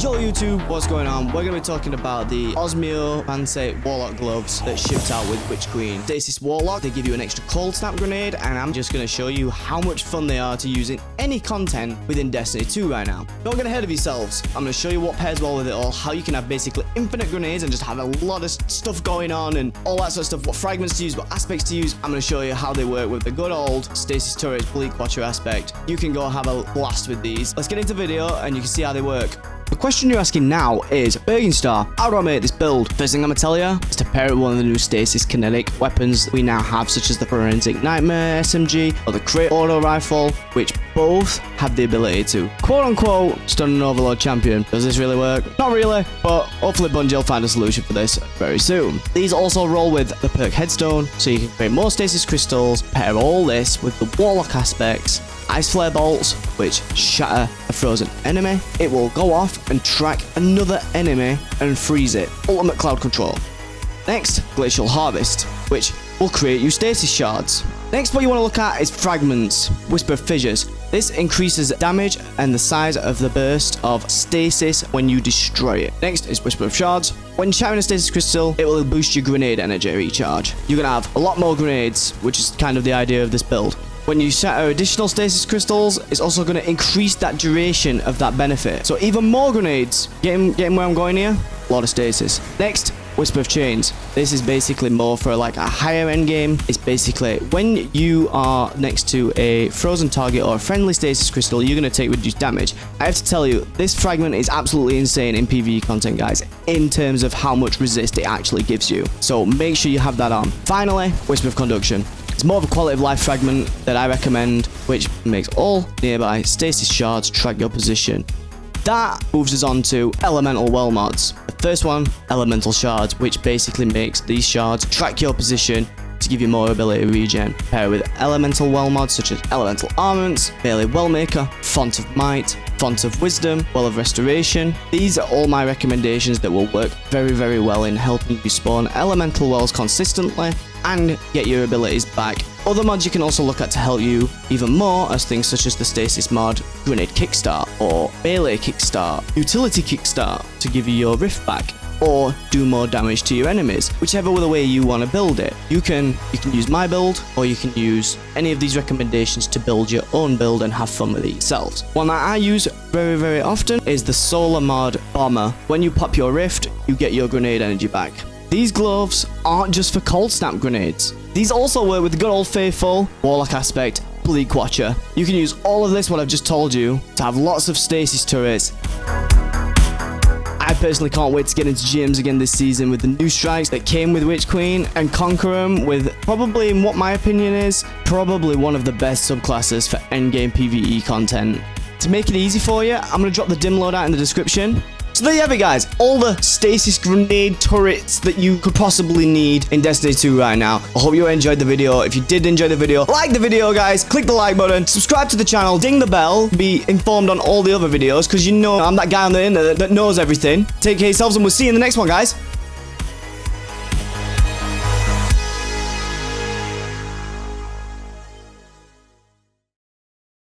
Yo YouTube, what's going on? We're going to be talking about the Osmiomancy Warlock gloves that shipped out with Witch Queen. Stasis Warlock, they give you an extra cold snap grenade, and I'm just going to show you how much fun they are to use in any content within Destiny 2 right now. Don't get ahead of yourselves. I'm going to show you what pairs well with it all, how you can have basically infinite grenades and just have a lot of stuff going on and all that sort of stuff, what fragments to use, what aspects to use. I'm going to show you how they work with the good old Stasis turrets, bleed watcher aspect. You can go have a blast with these. Let's get into the video and you can see how they work. The question you're asking now is, Bergenstar, how do I make this build? First thing I'm going to tell you is to pair it with one of the new Stasis kinetic weapons we now have, such as the Forensic Nightmare SMG or the Krait auto rifle, which both have the ability to quote-unquote stun an overload champion. Does this really work? Not really, but hopefully Bungie will find a solution for this very soon. These also roll with the perk headstone, so you can create more Stasis crystals, pair all this with the Warlock aspects, Ice Flare bolts, which shatter a frozen enemy. It will go off and track another enemy and freeze it. Ultimate cloud control. Next, Glacial Harvest, which will create you Stasis shards. Next, what you want to look at is fragments, Whisper of Fissures. This increases damage and the size of the burst of stasis when you destroy it. Next is Whisper of Shards. When shattering a stasis crystal, it will boost your grenade energy recharge. You're going to have a lot more grenades, which is kind of the idea of this build. When you shatter additional stasis crystals, it's also going to increase that duration of that benefit. So even more grenades. Getting where I'm going here? A lot of stasis. Next, Whisper of Chains. This is basically more for like a higher end game. It's basically when you are next to a frozen target or a friendly stasis crystal, you're going to take reduced damage. I have to tell you, this fragment is absolutely insane in PvE content, guys, in terms of how much resist it actually gives you. So make sure you have that on. Finally, Whisper of Conduction. It's more of a quality of life fragment that I recommend, which makes all nearby stasis shards track your position. That moves us on to elemental well mods. The first one, elemental shards, which basically makes these shards track your position to give you more ability to regen. Pair with elemental well mods such as elemental armaments, melee wellmaker, font of might, font of wisdom, well of restoration. These are all my recommendations that will work very, very well in helping you spawn elemental wells consistently and get your abilities back. Other mods you can also look at to help you even more as things such as the Stasis mod, Grenade Kickstart, or Melee Kickstart, Utility Kickstart to give you your Rift back, or do more damage to your enemies, whichever other way you want to build it. You can use my build, or you can use any of these recommendations to build your own build and have fun with it yourselves. One that I use very, very often is the Solar mod Bomber. When you pop your Rift, you get your grenade energy back. These gloves aren't just for cold snap grenades. These also work with the good old faithful Warlock aspect, Bleak Watcher. You can use all of this, what I've just told you, to have lots of stasis turrets. I personally can't wait to get into gyms again this season with the new strikes that came with Witch Queen and conquer them with probably, in what my opinion is, probably one of the best subclasses for endgame PvE content. To make it easy for you, I'm going to drop the dim loadout in the description. So there you have it, guys. All the stasis grenade turrets that you could possibly need in Destiny 2 right now. I hope you enjoyed the video. If you did enjoy the video, like the video, guys. Click the like button. Subscribe to the channel. Ding the bell. Be informed on all the other videos because you know I'm that guy on the internet that knows everything. Take care of yourselves and we'll see you in the next one, guys.